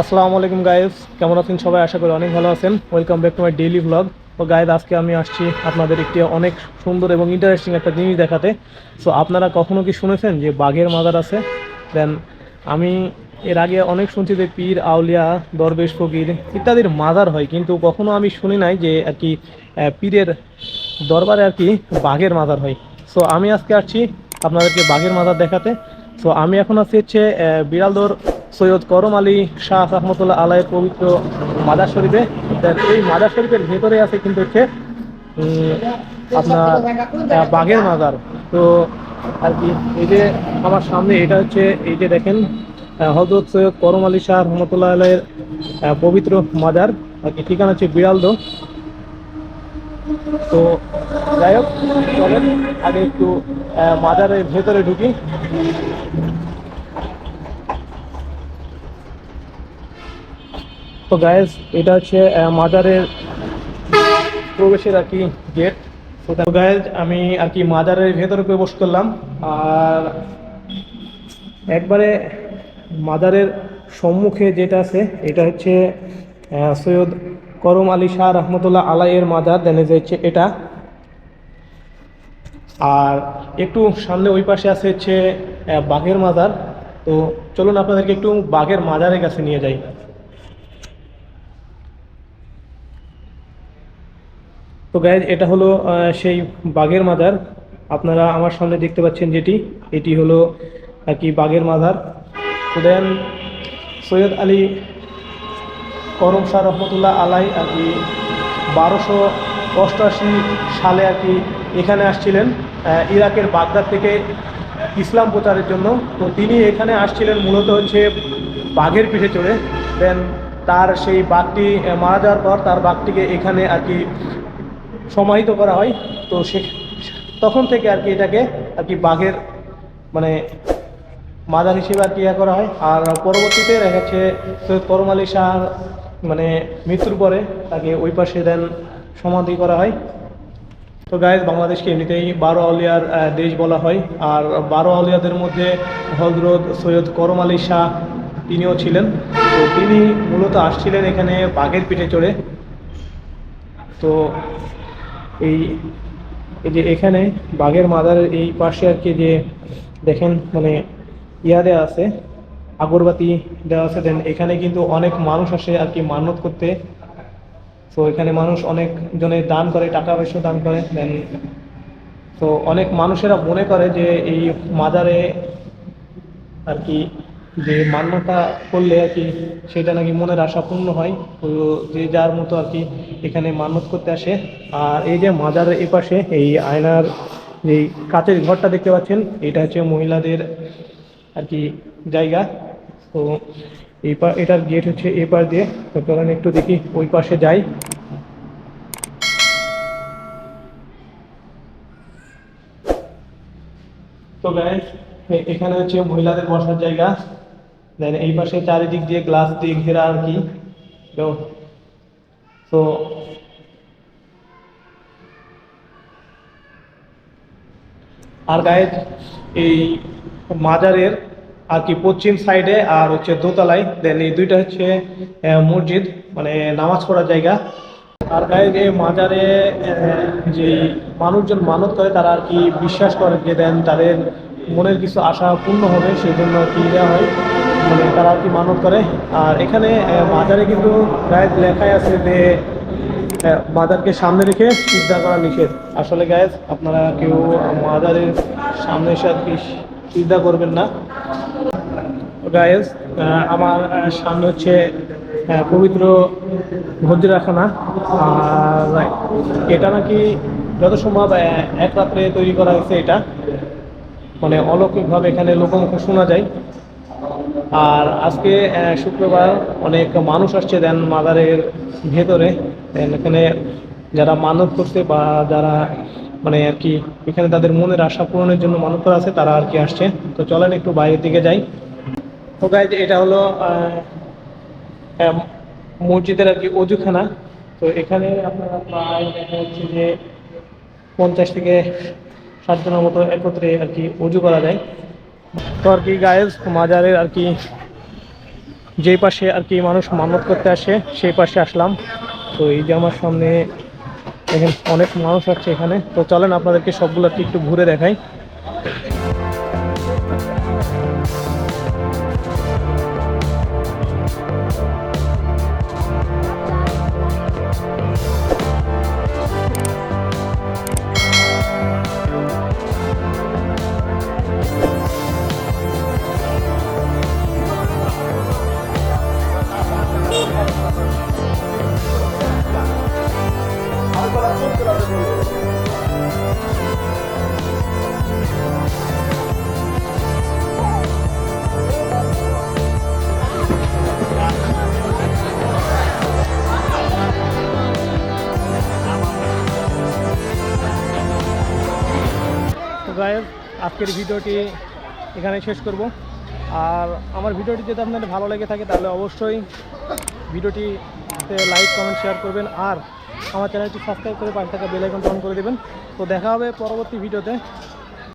আসসালামু আলাইকুম গাইস, কেমন আছেন সবাই? আশা করি অনেক ভালো আছেন। Welcome back to my daily vlog. তো গাইস, আজকে আমি আসছি আপনাদের একটি অনেক সুন্দর এবং ইন্টারেস্টিং একটা জিনিস দেখাতে। সো আপনারা কখনো কি শুনেছেন যে বাঘের মাজার আছে? দেন আমি এর আগে অনেক শুনছি যে পীর আউলিয়া দরবেশ ফকির ইত্যাদির মাজার হয়, কিন্তু কখনো আমি শুনি নাই যে আর কি পীরের দরবারে আর কি বাঘের মাজার হয়। সো আমি আজকে আসছি আপনাদেরকে বাঘের মাজার দেখাতে। সো আমি এখন আছি হচ্ছে বিড়ালদর সৈয়দ করম আলী শাহ রহমতুল্লাহ আলাইয়ের পবিত্র মাদার শরীফে। দেন এই মাদার শরীফের ভেতরে আছে কিন্তু হচ্ছে উম, আপনার বাঘের মাজার। তো আর কি এই যে আমার সামনে এটা হচ্ছে, এই যে দেখেন, হজরত সৈয়দ করম আলী শাহ রহমতুল্লাহ আলাইয়ের পবিত্র মাজার। আর কি ঠিকানা হচ্ছে বিড়ালদো। তো যাই হোক, চলেন আগে একটু মাজারের ভেতরে ঢুকি। তো গায়েস, এটা হচ্ছে মাজারের প্রবেশের আর কি গেট। তো গায়েস, আমি আর কি মাজারের ভেতরে প্রবেশ করলাম। আর একবারে মাজারের সম্মুখে যেটা আছে এটা হচ্ছে সৈয়দ করম আলী শাহ রহমতুল্লাহ আলাইয়ের মাজার। দেন যে হচ্ছে এটা। আর একটু সামনে ওই পাশে আছে হচ্ছে বাঘের মাজার। তো চলুন আপনাদেরকে একটু বাঘের মাজারের কাছে নিয়ে যাই। তো গাইজ, এটা হলো সেই বাঘের মাজার। আপনারা আমার সামনে দেখতে পাচ্ছেন যেটি, এটি হলো আর কি বাঘের মাজার। তো দেন সৈয়দ আলী করম শাহ রহমতুল্লাহ আলাই আর কি 1288 সালে আর কি এখানে আসছিলেন ইরাকের বাগদাদ থেকে ইসলাম প্রচারের জন্য। তো তিনি এখানে আসছিলেন মূলত হচ্ছে বাঘের পিঠে চড়ে। দেন তার সেই বাঘটি মারা যাওয়ার পর তার বাঘটিকে এখানে আর কি সমাহিত করা হয়। তো সে তখন থেকে আর কি এটাকে আর কি বাঘের মানে মাজার হিসেবে আর কি ইয়ে করা হয়। আর পরবর্তীতে দেখা যাচ্ছে সৈয়দ করম আলী শাহ মানে মৃত্যুর পরে তাকে ওই পাশে দেন সমাধি করা হয়। তো গাইজ, বাংলাদেশকে এমনিতেই 12 আউলিয়ার দেশ বলা হয়। আর 12 আউলিয়াদের মধ্যে হজরত সৈয়দ করম আলী শাহ তিনিও ছিলেন। তো তিনি মূলত আসছিলেন এখানে বাঘের পিঠে চড়ে। তো এই এই যে এখানে বাঘের মাজারের এই পাশে আর কি যে দেখেন মানে ইয়া দেওয়া আছে, আগরবাতি দেওয়া আছে। দেন এখানে কিন্তু অনেক মানুষ আসে আর কি মান্যত করতে। তো এখানে মানুষ অনেক জনে দান করে, টাকা পয়সা দান করে। দেন তো অনেক মানুষেরা মনে করে যে এই মাজারে আর কি যে মান্যতা করলে আর কি সেটা নাকি মনের আশা পূর্ণ হয়। তো যে যার মতো আর কি এখানে মান্যত করতে আসে। আর এই যে মাজারের এপাশে এই আয়নার যে কাচের ঘরটা দেখতে পাচ্ছেন, এটা হচ্ছে মহিলাদের আর কি জায়গা। তো এটার গেট হচ্ছে এপার দিয়ে। তো চলেন একটু দেখি ওই পাশে যাই। তো গাইস, এখানে হচ্ছে মহিলাদের বসার জায়গা। দেন এই পাশে চারিদিক দিয়ে গ্লাস দিয়ে ঘেরা আর কি। তো তো আর গাইস, এই মাজারের আর কি পশ্চিম সাইডে আর হচ্ছে দোতলায়, দেন এই দুইটা হচ্ছে মসজিদ, মানে নামাজ পড়ার জায়গা। আর গাইস, এই মাজারে যে মানুষজন মানত করে তারা আর কি বিশ্বাস করে যে দেন তাদের মনের কিছু আশা পূর্ণ হবে, সেই জন্য কি দেওয়া হয়, মানে তারা আর কি মানত করে। আর এখানে মাজারে কিন্তু গাইস লেখাই আছে যে মাজারকে সামনে রেখে সিজদা করা নিষেধ। আসলে গাইস, আপনারা কেউ মাজারের সামনে এসে আর কি সিজদা করবেন না। গাইস, আমার সামনে হচ্ছে পবিত্র হজরাখানা। আর এটা নাকি যত সম্ভব এক রাত্রে তৈরি করা হয়েছে। এটা মানে অলৌকিকভাবে এখানে লোকমুখে শোনা যায়। আর আজকে শুক্রবার অনেক মানুষ আসছে দেন মাজারের ভেতরে। দেন এখানে যারা মানত করছে বা যারা মানে আর কি এখানে তাদের মনের আশা পূরণের জন্য মানত করা আছে, তারা আর কি আসছে। তো চলেন একটু বাইরের দিকে যাই। তো গাইজ, এটা হলো আহ, মসজিদের আর কি অজুখানা। তো এখানে আপনারা প্রায় দেখা যাচ্ছে যে 50 থেকে 60 জনের মতো একত্রে আর কি অজু করা যায়। তো আর কি গায়েস, মাজারের আর কি যেই পাশে আর কি মানুষ মান্যত করতে আসে সেই পাশে আসলাম। তো এই যে আমার সামনে এখানে অনেক মানুষ আছে এখানে। তো চলেন আপনাদেরকে সবগুলো একটু ঘুরে দেখাই। গাইস, আজকের ভিডিওটি এখানে শেষ করব। আর আমার ভিডিওটি যদি আপনাদের ভালো লেগে থাকে তাহলে অবশ্যই ভিডিওটিতে লাইক কমেন্ট শেয়ার করবেন, আর আমার চ্যানেলটি সাবস্ক্রাইব করে পাশে থাকা বেল আইকনটা অন করে দেবেন। তো দেখা হবে পরবর্তী ভিডিওতে।